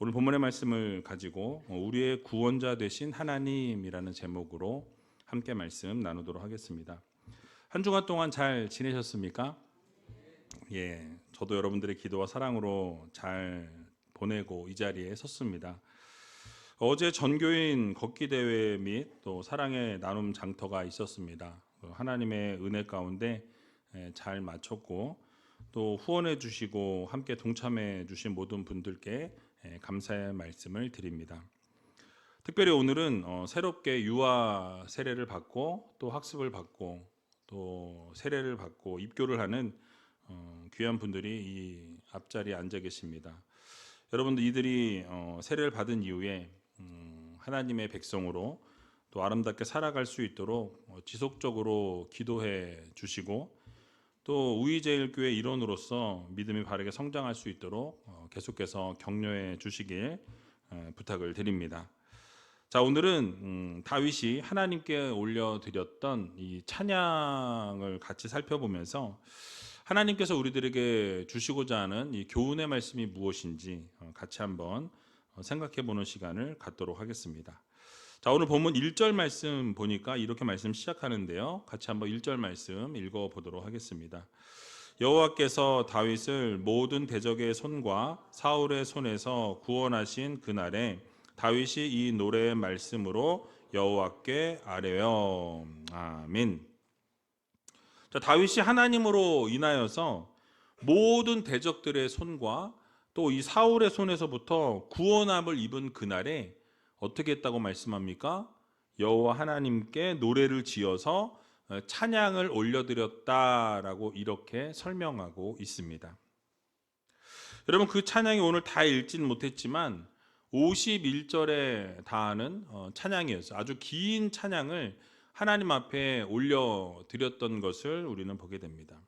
오늘 본문의 말씀을 가지고 우리의 구원자 되신 하나님이라는 제목으로 함께 말씀 나누도록 하겠습니다. 한 주간 동안 잘 지내셨습니까? 저도 여러분들의 기도와 사랑으로 잘 보내고 이 자리에 섰습니다. 어제 전교인 걷기 대회 및 또 사랑의 나눔 장터가 있었습니다. 하나님의 은혜 가운데 잘 마쳤고 또 후원해 주시고 함께 동참해 주신 모든 분들께 감사의 말씀을 드립니다. 특별히 오늘은 새롭게 유아 세례를 받고 또 학습을 받고 또 세례를 받고 입교를 하는 귀한 분들이 이 앞자리에 앉아 계십니다. 여러분들 이들이 세례를 받은 이후에 하나님의 백성으로 또 아름답게 살아갈 수 있도록 지속적으로 기도해 주시고 또 우이제일교회 일원으로서 믿음이 바르게 성장할 수 있도록 계속해서 격려해 주시길 부탁을 드립니다. 자, 오늘은 다윗이 하나님께 올려드렸던 이 찬양을 같이 살펴보면서 하나님께서 우리들에게 주시고자 하는 이 교훈의 말씀이 무엇인지 같이 한번 생각해 보는 시간을 갖도록 하겠습니다. 자, 오늘 본문 1절 말씀 보니까 이렇게 말씀 시작하는데요. 같이 한번 1절 말씀 읽어보도록 하겠습니다. 여호와께서 다윗을 모든 대적의 손과 사울의 손에서 구원하신 그날에 다윗이 이 노래의 말씀으로 여호와께 아뢰어. 아멘. 자, 다윗이 하나님으로 인하여서 모든 대적들의 손과 또 이 사울의 손에서부터 구원함을 입은 그날에 어떻게 했다고 말씀합니까? 여호와 하나님께 노래를 지어서 찬양을 올려드렸다라고 이렇게 설명하고 있습니다. 여러분, 그 찬양이 오늘 다 읽지는 못했지만 51절에 다하는 찬양이었어요. 아주 긴 찬양을 하나님 앞에 올려드렸던 것을 우리는 보게 됩니다.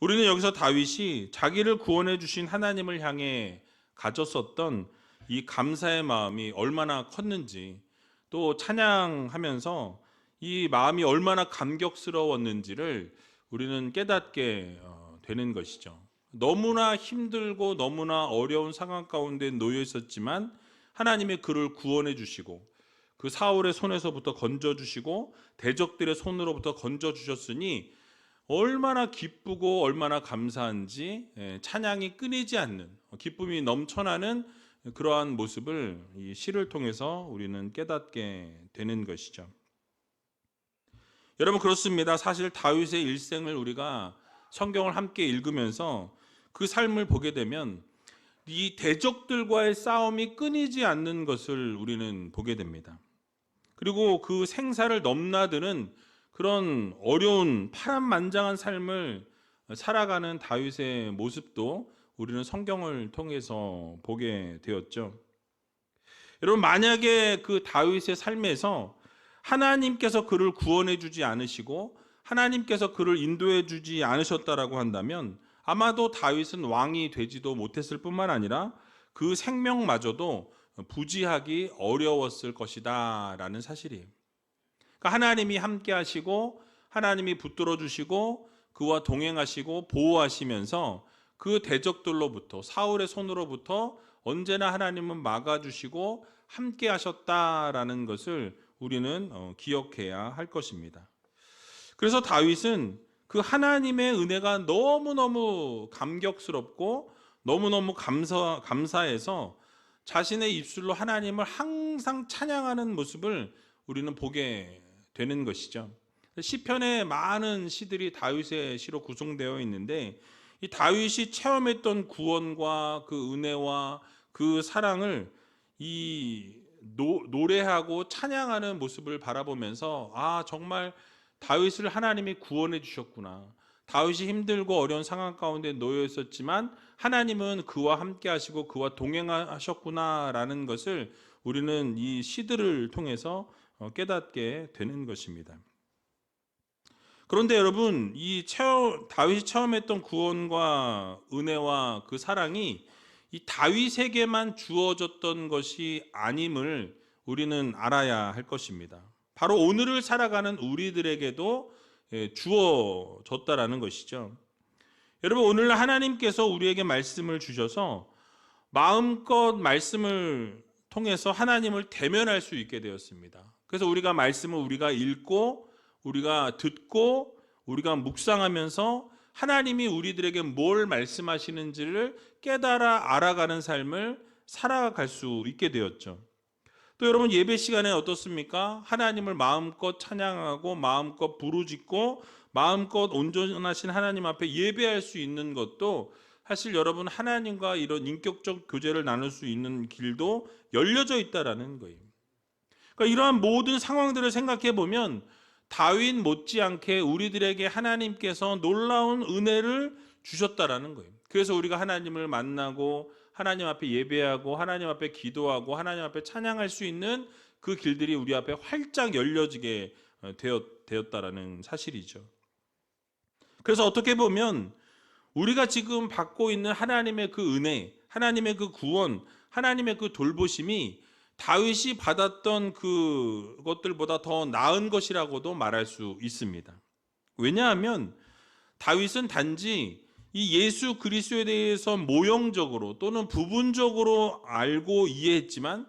우리는 여기서 다윗이 자기를 구원해 주신 하나님을 향해 가졌었던 이 감사의 마음이 얼마나 컸는지, 또 찬양하면서 이 마음이 얼마나 감격스러웠는지를 우리는 깨닫게 되는 것이죠. 너무나 힘들고 너무나 어려운 상황 가운데 놓여 있었지만 하나님의 그를 구원해 주시고 그 사울의 손에서부터 건져 주시고 대적들의 손으로부터 건져 주셨으니 얼마나 기쁘고 얼마나 감사한지 찬양이 끊이지 않는, 기쁨이 넘쳐나는 그러한 모습을 이 시를 통해서 우리는 깨닫게 되는 것이죠. 여러분, 그렇습니다. 사실 다윗의 일생을 우리가 성경을 함께 읽으면서 그 삶을 보게 되면 이 대적들과의 싸움이 끊이지 않는 것을 우리는 보게 됩니다. 그리고 그 생사를 넘나드는 그런 어려운 파란만장한 삶을 살아가는 다윗의 모습도 우리는 성경을 통해서 보게 되었죠. 여러분, 만약에 그 다윗의 삶에서 하나님께서 그를 구원해 주지 않으시고 하나님께서 그를 인도해 주지 않으셨다라고 한다면 아마도 다윗은 왕이 되지도 못했을 뿐만 아니라 그 생명마저도 부지하기 어려웠을 것이다 라는 사실이에요. 그러니까 하나님이 함께 하시고 하나님이 붙들어 주시고 그와 동행하시고 보호하시면서 그 대적들로부터, 사울의 손으로부터 언제나 하나님은 막아주시고 함께 하셨다라는 것을 우리는 기억해야 할 것입니다. 그래서 다윗은 그 하나님의 은혜가 너무너무 감격스럽고 너무너무 감사해서 자신의 입술로 하나님을 항상 찬양하는 모습을 우리는 보게 되는 것이죠. 시편에 많은 시들이 다윗의 시로 구성되어 있는데 이 다윗이 체험했던 구원과 그 은혜와 그 사랑을 이 노래하고 찬양하는 모습을 바라보면서 정말 다윗을 하나님이 구원해 주셨구나. 다윗이 힘들고 어려운 상황 가운데 놓여 있었지만 하나님은 그와 함께 하시고 그와 동행하셨구나라는 것을 우리는 이 시들을 통해서 깨닫게 되는 것입니다. 그런데 여러분, 다윗이 체험했던 구원과 은혜와 그 사랑이 이 다윗에게만 주어졌던 것이 아님을 우리는 알아야 할 것입니다. 바로 오늘을 살아가는 우리들에게도 주어졌다라는 것이죠. 여러분, 오늘 하나님께서 우리에게 말씀을 주셔서 마음껏 말씀을 통해서 하나님을 대면할 수 있게 되었습니다. 그래서 우리가 말씀을 우리가 읽고 우리가 듣고 우리가 묵상하면서 하나님이 우리들에게 뭘 말씀하시는지를 깨달아 알아가는 삶을 살아갈 수 있게 되었죠. 또 여러분 예배 시간에 어떻습니까? 하나님을 마음껏 찬양하고 마음껏 부르짖고 마음껏 온전하신 하나님 앞에 예배할 수 있는 것도 사실 여러분 하나님과 이런 인격적 교제를 나눌 수 있는 길도 열려져 있다라는 거예요. 그러니까 이러한 모든 상황들을 생각해 보면 다윗 못지않게 우리들에게 하나님께서 놀라운 은혜를 주셨다라는 거예요. 그래서 우리가 하나님을 만나고 하나님 앞에 예배하고 하나님 앞에 기도하고 하나님 앞에 찬양할 수 있는 그 길들이 우리 앞에 활짝 열려지게 되었다라는 사실이죠. 그래서 어떻게 보면 우리가 지금 받고 있는 하나님의 그 은혜, 하나님의 그 구원, 하나님의 그 돌보심이 다윗이 받았던 그것들보다 더 나은 것이라고도 말할 수 있습니다. 왜냐하면 다윗은 단지 이 예수 그리스도에 대해서 모형적으로 또는 부분적으로 알고 이해했지만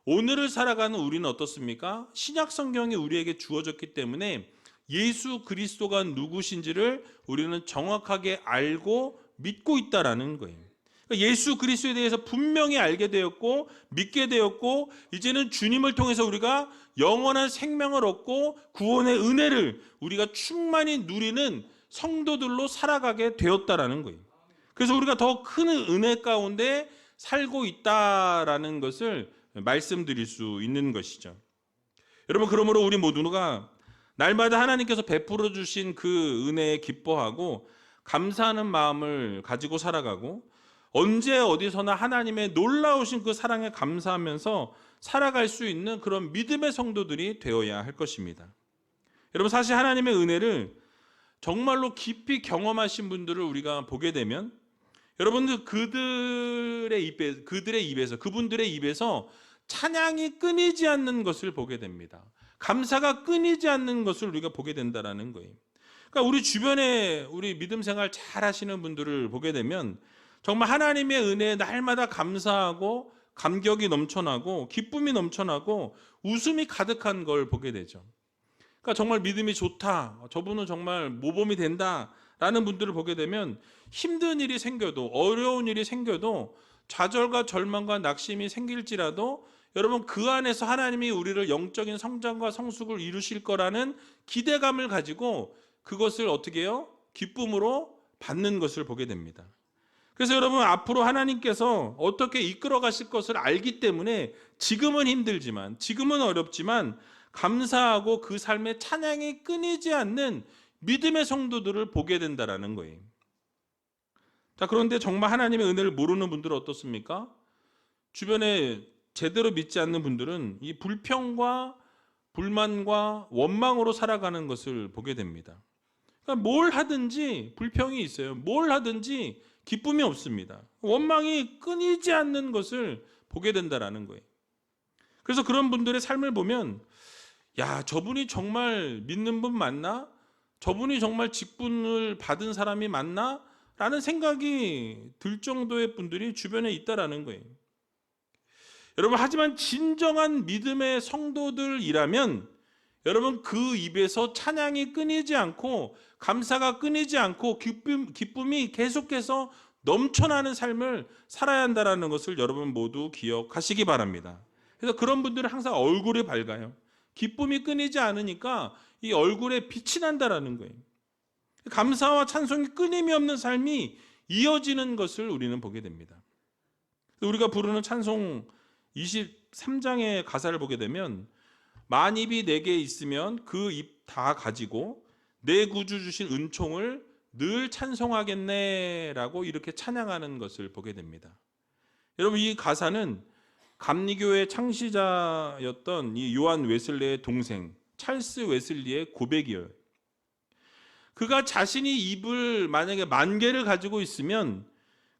오늘을 살아가는 우리는 어떻습니까? 신약 성경이 우리에게 주어졌기 때문에 예수 그리스도가 누구신지를 우리는 정확하게 알고 믿고 있다라는 거예요. 예수 그리스도에 대해서 분명히 알게 되었고 믿게 되었고 이제는 주님을 통해서 우리가 영원한 생명을 얻고 구원의 은혜를 우리가 충만히 누리는 성도들로 살아가게 되었다라는 거예요. 그래서 우리가 더 큰 은혜 가운데 살고 있다라는 것을 말씀드릴 수 있는 것이죠. 여러분 그러므로 우리 모두가 날마다 하나님께서 베풀어 주신 그 은혜에 기뻐하고 감사하는 마음을 가지고 살아가고 언제 어디서나 하나님의 놀라우신 그 사랑에 감사하면서 살아갈 수 있는 그런 믿음의 성도들이 되어야 할 것입니다. 여러분 사실 하나님의 은혜를 정말로 깊이 경험하신 분들을 우리가 보게 되면 여러분들 그분들의 입에서 찬양이 끊이지 않는 것을 보게 됩니다. 감사가 끊이지 않는 것을 우리가 보게 된다라는 거예요. 그러니까 우리 주변에 우리 믿음 생활 잘 하시는 분들을 보게 되면 정말 하나님의 은혜에 날마다 감사하고 감격이 넘쳐나고 기쁨이 넘쳐나고 웃음이 가득한 걸 보게 되죠. 그러니까 정말 믿음이 좋다, 저분은 정말 모범이 된다라는 분들을 보게 되면 힘든 일이 생겨도 어려운 일이 생겨도 좌절과 절망과 낙심이 생길지라도 여러분 그 안에서 하나님이 우리를 영적인 성장과 성숙을 이루실 거라는 기대감을 가지고 그것을 어떻게 해요? 기쁨으로 받는 것을 보게 됩니다. 그래서 여러분 앞으로 하나님께서 어떻게 이끌어 가실 것을 알기 때문에 지금은 힘들지만 지금은 어렵지만 감사하고 그 삶의 찬양이 끊이지 않는 믿음의 성도들을 보게 된다라는 거예요. 자, 그런데 정말 하나님의 은혜를 모르는 분들은 어떻습니까? 주변에 제대로 믿지 않는 분들은 이 불평과 불만과 원망으로 살아가는 것을 보게 됩니다. 그러니까 뭘 하든지 불평이 있어요. 뭘 하든지 기쁨이 없습니다. 원망이 끊이지 않는 것을 보게 된다라는 거예요. 그래서 그런 분들의 삶을 보면 야, 저분이 정말 믿는 분 맞나? 저분이 정말 직분을 받은 사람이 맞나? 라는 생각이 들 정도의 분들이 주변에 있다라는 거예요. 여러분 하지만 진정한 믿음의 성도들이라면 여러분 그 입에서 찬양이 끊이지 않고 감사가 끊이지 않고 기쁨이 계속해서 넘쳐나는 삶을 살아야 한다는 것을 여러분 모두 기억하시기 바랍니다. 그래서 그런 분들은 항상 얼굴이 밝아요. 기쁨이 끊이지 않으니까 이 얼굴에 빛이 난다라는 거예요. 감사와 찬송이 끊임이 없는 삶이 이어지는 것을 우리는 보게 됩니다. 우리가 부르는 찬송 23장의 가사를 보게 되면 만입이 내게 있으면 그 입 다 가지고 내 구주 주신 은총을 늘 찬송하겠네라고 이렇게 찬양하는 것을 보게 됩니다. 여러분 이 가사는 감리교의 창시자였던 이 요한 웨슬리의 동생 찰스 웨슬리의 고백이에요. 그가 자신이 입을 만약에 10,000개를 가지고 있으면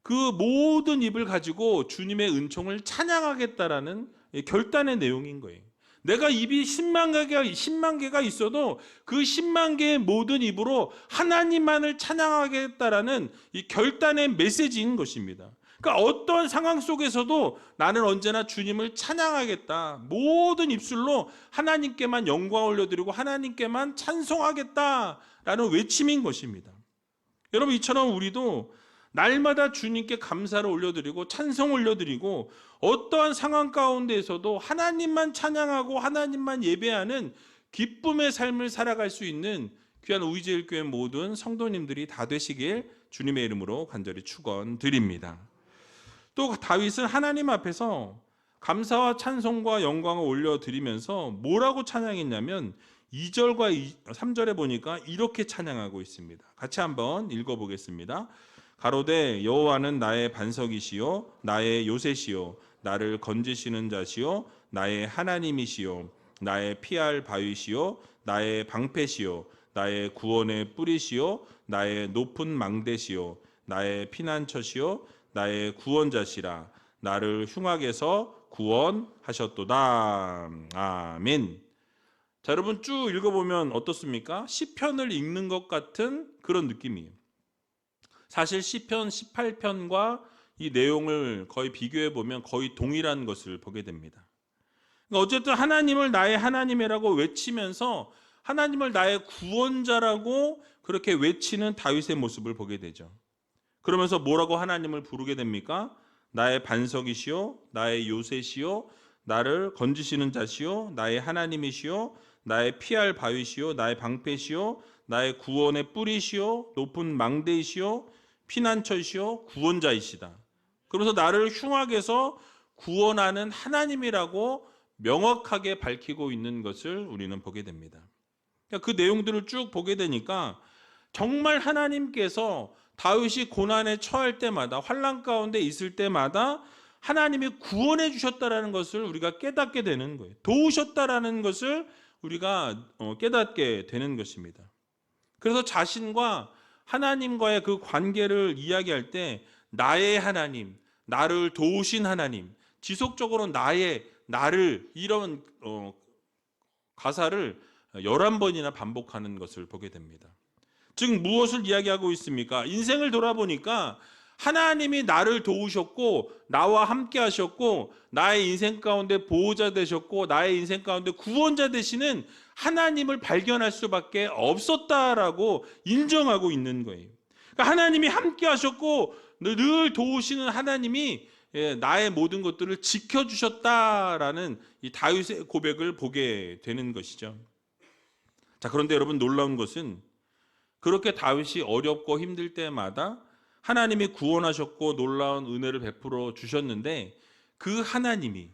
그 모든 입을 가지고 주님의 은총을 찬양하겠다라는 결단의 내용인 거예요. 내가 입이 10만 개가 있어도 그 10만 개의 모든 입으로 하나님만을 찬양하겠다라는 이 결단의 메시지인 것입니다. 그러니까 어떤 상황 속에서도 나는 언제나 주님을 찬양하겠다. 모든 입술로 하나님께만 영광 올려드리고 하나님께만 찬송하겠다라는 외침인 것입니다. 여러분, 이처럼 우리도 날마다 주님께 감사를 올려드리고 찬송 올려드리고 어떠한 상황 가운데에서도 하나님만 찬양하고 하나님만 예배하는 기쁨의 삶을 살아갈 수 있는 귀한 우리제일교회 모든 성도님들이 다 되시길 주님의 이름으로 간절히 축원드립니다. 또 다윗은 하나님 앞에서 감사와 찬송과 영광을 올려드리면서 뭐라고 찬양했냐면 2절과 3절에 보니까 이렇게 찬양하고 있습니다. 같이 한번 읽어보겠습니다. 가로되 여호와는 나의 반석이시요 나의 요새시요 나를 건지시는 자시요 나의 하나님이시요 나의 피할 바위시요 나의 방패시요 나의 구원의 뿌리시요 나의 높은 망대시요 나의 피난처시요 나의 구원자시라 나를 흉악에서 구원하셨도다. 아멘. 자, 여러분 쭉 읽어보면 어떻습니까? 시편을 읽는 것 같은 그런 느낌이에요. 사실 시편 18편과 이 내용을 거의 비교해보면 거의 동일한 것을 보게 됩니다. 그러니까 어쨌든 하나님을 나의 하나님이라고 외치면서 하나님을 나의 구원자라고 그렇게 외치는 다윗의 모습을 보게 되죠. 그러면서 뭐라고 하나님을 부르게 됩니까? 나의 반석이시요 나의 요새시요 나를 건지시는 자시요 나의 하나님이시요 나의 피할 바위시요 나의 방패시요 나의 구원의 뿌리시요 높은 망대이시요 피난처시요 구원자이시다. 그러면서 나를 흉악에서 구원하는 하나님이라고 명확하게 밝히고 있는 것을 우리는 보게 됩니다. 그 내용들을 쭉 보게 되니까 정말 하나님께서 다윗이 고난에 처할 때마다 환난 가운데 있을 때마다 하나님이 구원해 주셨다라는 것을 우리가 깨닫게 되는 거예요. 도우셨다라는 것을 우리가 깨닫게 되는 것입니다. 그래서 자신과 하나님과의 그 관계를 이야기할 때 나의 하나님, 나를 도우신 하나님, 지속적으로 나를 이런 가사를 11번이나 반복하는 것을 보게 됩니다. 즉 무엇을 이야기하고 있습니까? 인생을 돌아보니까 하나님이 나를 도우셨고 나와 함께 하셨고 나의 인생 가운데 보호자 되셨고 나의 인생 가운데 구원자 되시는 하나님을 발견할 수밖에 없었다라고 인정하고 있는 거예요. 그러니까 하나님이 함께 하셨고 늘 도우시는 하나님이 나의 모든 것들을 지켜주셨다라는 이 다윗의 고백을 보게 되는 것이죠. 자, 그런데 여러분 놀라운 것은 그렇게 다윗이 어렵고 힘들 때마다 하나님이 구원하셨고 놀라운 은혜를 베풀어 주셨는데 그 하나님이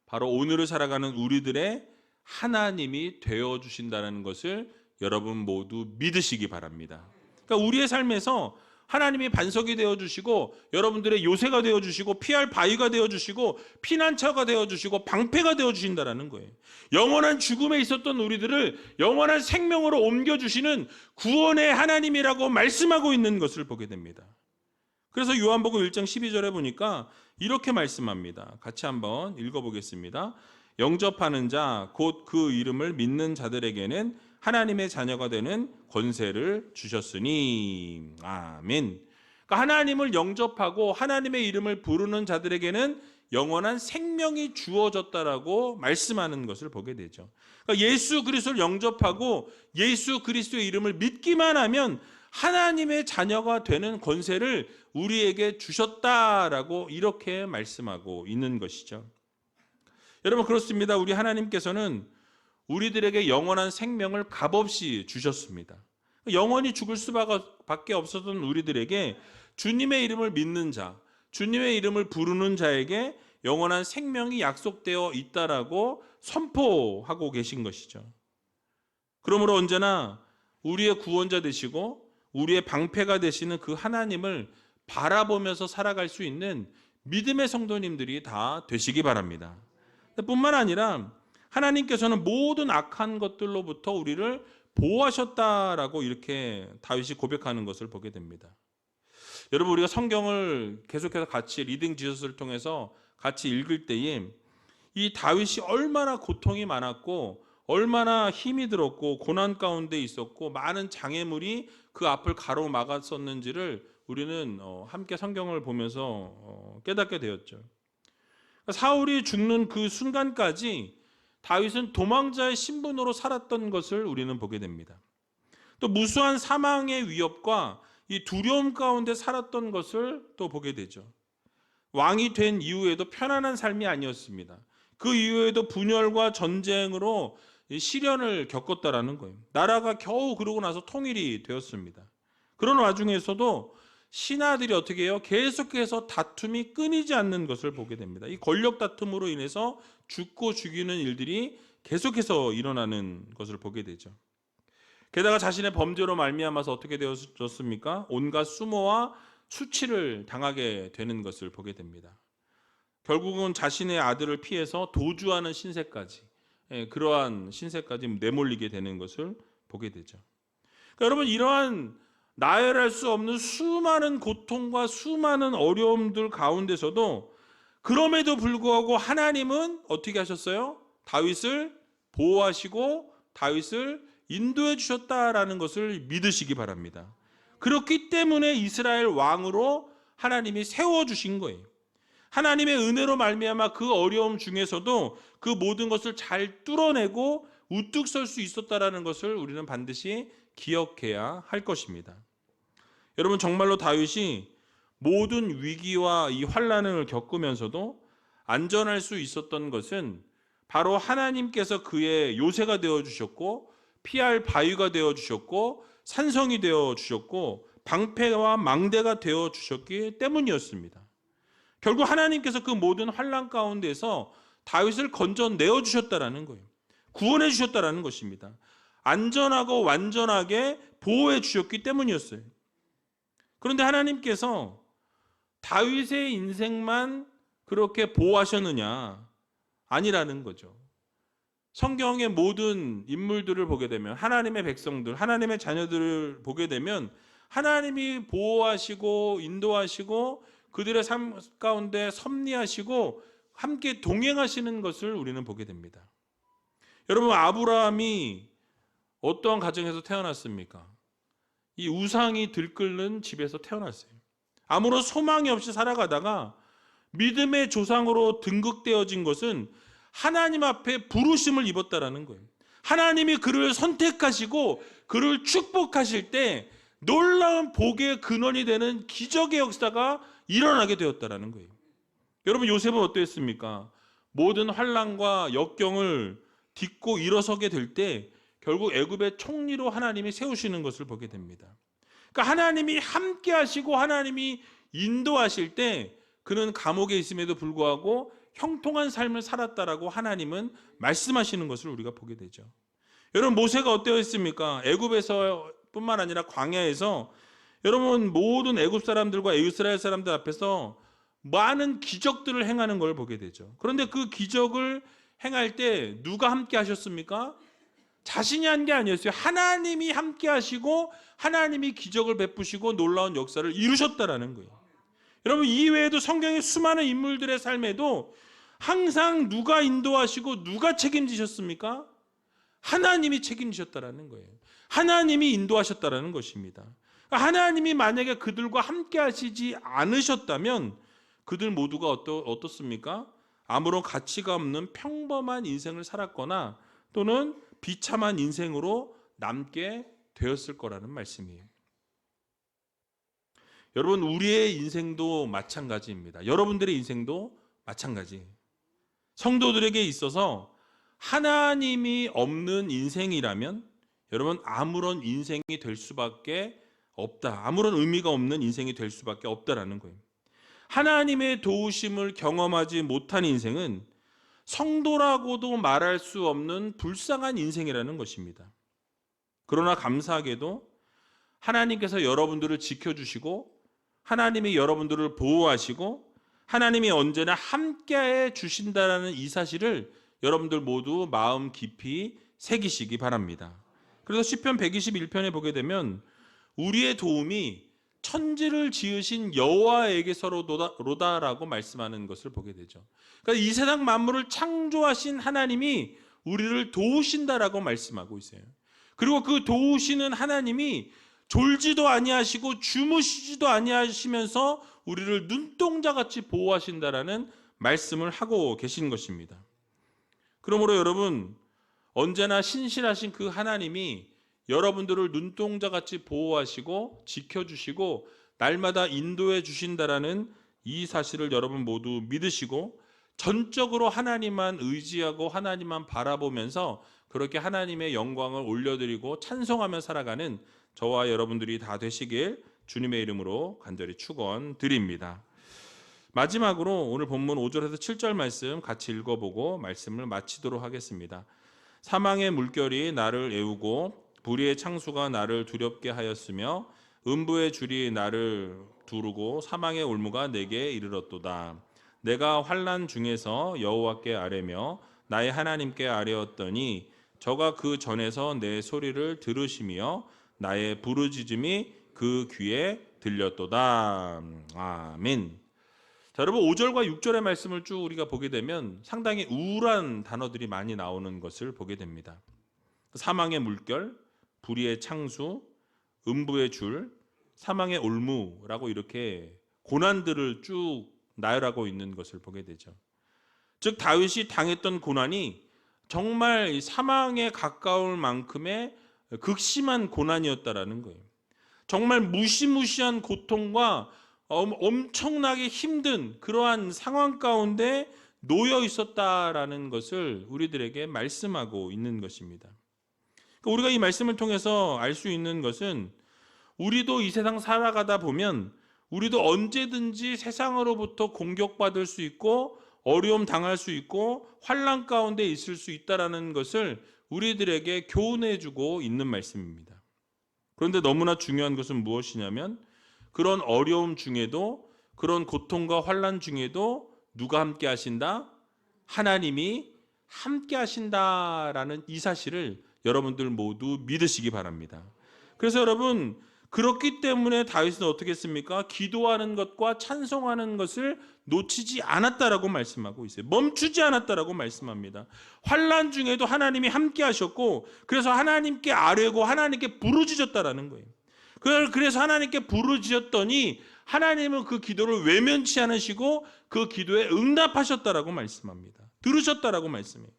바로 오늘을 살아가는 우리들의 하나님이 되어주신다는 것을 여러분 모두 믿으시기 바랍니다. 그러니까 우리의 삶에서 하나님이 반석이 되어주시고 여러분들의 요새가 되어주시고 피할 바위가 되어주시고 피난처가 되어주시고 방패가 되어주신다는 거예요. 영원한 죽음에 있었던 우리들을 영원한 생명으로 옮겨주시는 구원의 하나님이라고 말씀하고 있는 것을 보게 됩니다. 그래서 요한복음 1장 12절에 보니까 이렇게 말씀합니다. 같이 한번 읽어보겠습니다. 영접하는 자 곧 그 이름을 믿는 자들에게는 하나님의 자녀가 되는 권세를 주셨으니 아멘. 그러니까 하나님을 영접하고 하나님의 이름을 부르는 자들에게는 영원한 생명이 주어졌다라고 말씀하는 것을 보게 되죠. 그러니까 예수 그리스도를 영접하고 예수 그리스도의 이름을 믿기만 하면 하나님의 자녀가 되는 권세를 우리에게 주셨다라고 이렇게 말씀하고 있는 것이죠. 여러분 그렇습니다. 우리 하나님께서는 우리들에게 영원한 생명을 값없이 주셨습니다. 영원히 죽을 수밖에 없었던 우리들에게 주님의 이름을 믿는 자, 주님의 이름을 부르는 자에게 영원한 생명이 약속되어 있다라고 선포하고 계신 것이죠. 그러므로 언제나 우리의 구원자 되시고 우리의 방패가 되시는 그 하나님을 바라보면서 살아갈 수 있는 믿음의 성도님들이 다 되시기 바랍니다. 뿐만 아니라 하나님께서는 모든 악한 것들로부터 우리를 보호하셨다라고 이렇게 다윗이 고백하는 것을 보게 됩니다. 여러분 우리가 성경을 계속해서 같이 리딩 지저스를 통해서 같이 읽을 때에 이 다윗이 얼마나 고통이 많았고 얼마나 힘이 들었고 고난 가운데 있었고 많은 장애물이 그 앞을 가로막았었는지를 우리는 함께 성경을 보면서 깨닫게 되었죠. 사울이 죽는 그 순간까지 다윗은 도망자의 신분으로 살았던 것을 우리는 보게 됩니다. 또 무수한 사망의 위협과 이 두려움 가운데 살았던 것을 또 보게 되죠. 왕이 된 이후에도 편안한 삶이 아니었습니다. 그 이후에도 분열과 전쟁으로 시련을 겪었다라는 거예요. 나라가 겨우 그러고 나서 통일이 되었습니다. 그런 와중에서도 신하들이 어떻게 해요? 계속해서 다툼이 끊이지 않는 것을 보게 됩니다. 이 권력 다툼으로 인해서 죽고 죽이는 일들이 계속해서 일어나는 것을 보게 되죠. 게다가 자신의 범죄로 말미암아서 어떻게 되었습니까? 온갖 수모와 수치를 당하게 되는 것을 보게 됩니다. 결국은 자신의 아들을 피해서 도주하는 신세까지, 그러한 신세까지 내몰리게 되는 것을 보게 되죠. 그러니까 여러분, 이러한 나열할 수 없는 수많은 고통과 수많은 어려움들 가운데서도 그럼에도 불구하고 하나님은 어떻게 하셨어요? 다윗을 보호하시고 다윗을 인도해 주셨다라는 것을 믿으시기 바랍니다. 그렇기 때문에 이스라엘 왕으로 하나님이 세워주신 거예요. 하나님의 은혜로 말미암아 그 어려움 중에서도 그 모든 것을 잘 뚫어내고 우뚝 설 수 있었다라는 것을 우리는 반드시 기억해야 할 것입니다. 여러분, 정말로 다윗이 모든 위기와 이 환난을 겪으면서도 안전할 수 있었던 것은 바로 하나님께서 그의 요새가 되어주셨고 피할 바위가 되어주셨고 산성이 되어주셨고 방패와 망대가 되어주셨기 때문이었습니다. 결국 하나님께서 그 모든 환난 가운데서 다윗을 건져내어 주셨다라는 거예요. 구원해 주셨다라는 것입니다. 안전하고 완전하게 보호해 주셨기 때문이었어요. 그런데 하나님께서 다윗의 인생만 그렇게 보호하셨느냐? 아니라는 거죠. 성경의 모든 인물들을 보게 되면, 하나님의 백성들, 하나님의 자녀들을 보게 되면 하나님이 보호하시고 인도하시고 그들의 삶 가운데 섭리하시고 함께 동행하시는 것을 우리는 보게 됩니다. 여러분, 아브라함이 어떠한 가정에서 태어났습니까? 이 우상이 들끓는 집에서 태어났어요. 아무런 소망이 없이 살아가다가 믿음의 조상으로 등극되어진 것은 하나님 앞에 부르심을 입었다라는 거예요. 하나님이 그를 선택하시고 그를 축복하실 때 놀라운 복의 근원이 되는 기적의 역사가 일어나게 되었다라는 거예요. 여러분, 요셉은 어떠했습니까? 모든 환난과 역경을 딛고 일어서게 될 때 결국 애굽의 총리로 하나님이 세우시는 것을 보게 됩니다. 그러니까 하나님이 함께 하시고 하나님이 인도하실 때 그는 감옥에 있음에도 불구하고 형통한 삶을 살았다라고 하나님은 말씀하시는 것을 우리가 보게 되죠. 여러분, 모세가 어떠했습니까? 애굽에서 뿐만 아니라 광야에서 여러분 모든 애굽 사람들과 이스라엘 사람들 앞에서 많은 기적들을 행하는 걸 보게 되죠. 그런데 그 기적을 행할 때 누가 함께 하셨습니까? 자신이 한 게 아니었어요. 하나님이 함께 하시고 하나님이 기적을 베푸시고 놀라운 역사를 이루셨다라는 거예요. 여러분, 이외에도 성경의 수많은 인물들의 삶에도 항상 누가 인도하시고 누가 책임지셨습니까? 하나님이 책임지셨다라는 거예요. 하나님이 인도하셨다라는 것입니다. 하나님이 만약에 그들과 함께 하시지 않으셨다면 그들 모두가 어떻습니까? 아무런 가치가 없는 평범한 인생을 살았거나 또는 비참한 인생으로 남게 되었을 거라는 말씀이에요. 여러분, 우리의 인생도 마찬가지입니다. 여러분들의 인생도 마찬가지예요. 성도들에게 있어서 하나님이 없는 인생이라면 여러분, 아무런 인생이 될 수밖에 없다. 아무런 의미가 없는 인생이 될 수밖에 없다라는 거예요. 하나님의 도우심을 경험하지 못한 인생은 성도라고도 말할 수 없는 불쌍한 인생이라는 것입니다. 그러나 감사하게도 하나님께서 여러분들을 지켜주시고 하나님이 여러분들을 보호하시고 하나님이 언제나 함께해 주신다는 이 사실을 여러분들 모두 마음 깊이 새기시기 바랍니다. 그래서 시편 121편에 보게 되면 우리의 도움이 천지를 지으신 여호와에게서로다라고 말씀하는 것을 보게 되죠. 그러니까 이 세상 만물을 창조하신 하나님이 우리를 도우신다라고 말씀하고 있어요. 그리고 그 도우시는 하나님이 졸지도 아니하시고 주무시지도 아니하시면서 우리를 눈동자같이 보호하신다라는 말씀을 하고 계신 것입니다. 그러므로 여러분, 언제나 신실하신 그 하나님이 여러분들을 눈동자같이 보호하시고 지켜주시고 날마다 인도해 주신다라는 이 사실을 여러분 모두 믿으시고 전적으로 하나님만 의지하고 하나님만 바라보면서 그렇게 하나님의 영광을 올려드리고 찬송하며 살아가는 저와 여러분들이 다 되시길 주님의 이름으로 간절히 축원드립니다. 마지막으로 오늘 본문 5절에서 7절 말씀 같이 읽어보고 말씀을 마치도록 하겠습니다. 사망의 물결이 나를 애우고 불의의 창수가 나를 두렵게 하였으며 음부의 줄이 나를 두르고 사망의 올무가 내게 이르렀도다. 내가 환난 중에서 여호와께 아뢰며 나의 하나님께 아뢰었더니 저가 그 전에서 내 소리를 들으시며 나의 부르짖음이 그 귀에 들렸도다. 아멘. 자, 여러분 5절과 6절의 말씀을 쭉 우리가 보게 되면 상당히 우울한 단어들이 많이 나오는 것을 보게 됩니다. 사망의 물결, 불의의 창수, 음부의 줄, 사망의 올무라고 이렇게 고난들을 쭉 나열하고 있는 것을 보게 되죠. 즉 다윗이 당했던 고난이 정말 사망에 가까울 만큼의 극심한 고난이었다라는 거예요. 정말 무시무시한 고통과 엄청나게 힘든 그러한 상황 가운데 놓여 있었다라는 것을 우리들에게 말씀하고 있는 것입니다. 우리가 이 말씀을 통해서 알 수 있는 것은 우리도 이 세상 살아가다 보면 우리도 언제든지 세상으로부터 공격받을 수 있고 어려움 당할 수 있고 환난 가운데 있을 수 있다라는 것을 우리들에게 교훈해주고 있는 말씀입니다. 그런데 너무나 중요한 것은 무엇이냐면 그런 어려움 중에도 그런 고통과 환난 중에도 누가 함께 하신다? 하나님이 함께 하신다라는 이 사실을 여러분들 모두 믿으시기 바랍니다. 그래서 여러분 그렇기 때문에 다윗은 어떻게 했습니까? 기도하는 것과 찬송하는 것을 놓치지 않았다라고 말씀하고 있어요. 멈추지 않았다라고 말씀합니다. 환난 중에도 하나님이 함께 하셨고 그래서 하나님께 아뢰고 하나님께 부르짖었다라는 거예요. 그래서 하나님께 부르짖었더니 하나님은 그 기도를 외면치 않으시고 그 기도에 응답하셨다라고 말씀합니다. 들으셨다라고 말씀해요.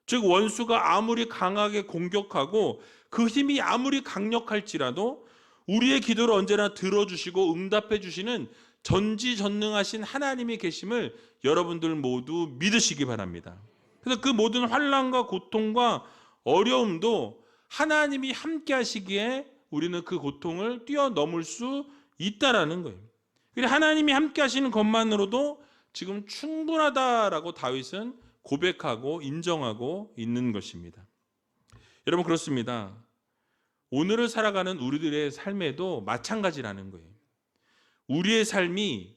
즉 원수가 아무리 강하게 공격하고 그 힘이 아무리 강력할지라도 우리의 기도를 언제나 들어주시고 응답해 주시는 전지전능하신 하나님이 계심을 여러분들 모두 믿으시기 바랍니다. 그래서 그 모든 환난과 고통과 어려움도 하나님이 함께 하시기에 우리는 그 고통을 뛰어넘을 수 있다라는 거예요. 그래서 하나님이 함께 하시는 것만으로도 지금 충분하다라고 다윗은 고백하고 인정하고 있는 것입니다. 여러분 그렇습니다. 오늘을 살아가는 우리들의 삶에도 마찬가지라는 거예요. 우리의 삶이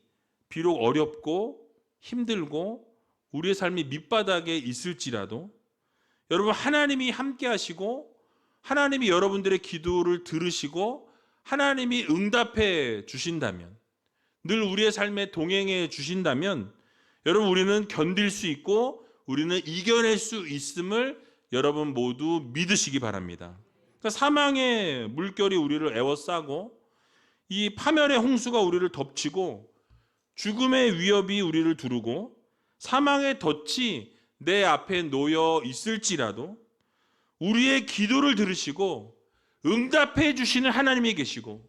비록 어렵고 힘들고 우리의 삶이 밑바닥에 있을지라도 여러분 하나님이 함께 하시고 하나님이 여러분들의 기도를 들으시고 하나님이 응답해 주신다면 늘 우리의 삶에 동행해 주신다면 여러분 우리는 견딜 수 있고 우리는 이겨낼 수 있음을 여러분 모두 믿으시기 바랍니다. 그러니까 사망의 물결이 우리를 에워싸고 이 파멸의 홍수가 우리를 덮치고 죽음의 위협이 우리를 두르고 사망의 덫이 내 앞에 놓여 있을지라도 우리의 기도를 들으시고 응답해 주시는 하나님이 계시고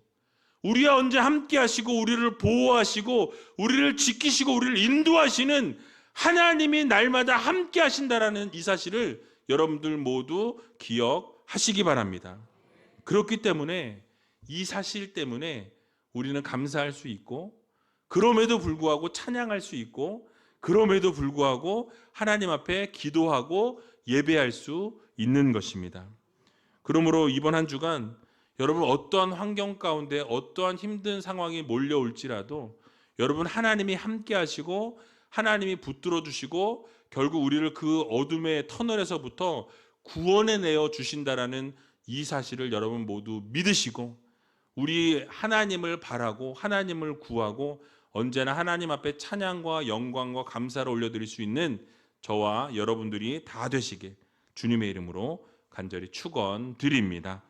우리와 언제 함께 하시고 우리를 보호하시고 우리를 지키시고 우리를 인도하시는 하나님이 날마다 함께 하신다라는 이 사실을 여러분들 모두 기억하시기 바랍니다. 그렇기 때문에 이 사실 때문에 우리는 감사할 수 있고 그럼에도 불구하고 찬양할 수 있고 그럼에도 불구하고 하나님 앞에 기도하고 예배할 수 있는 것입니다. 그러므로 이번 한 주간 여러분 어떠한 환경 가운데 어떠한 힘든 상황이 몰려올지라도 여러분 하나님이 함께 하시고 하나님이 붙들어 주시고 결국 우리를 그 어둠의 터널에서부터 구원해내어 주신다라는 이 사실을 여러분 모두 믿으시고 우리 하나님을 바라고 하나님을 구하고 언제나 하나님 앞에 찬양과 영광과 감사를 올려드릴 수 있는 저와 여러분들이 다 되시길 주님의 이름으로 간절히 축원드립니다.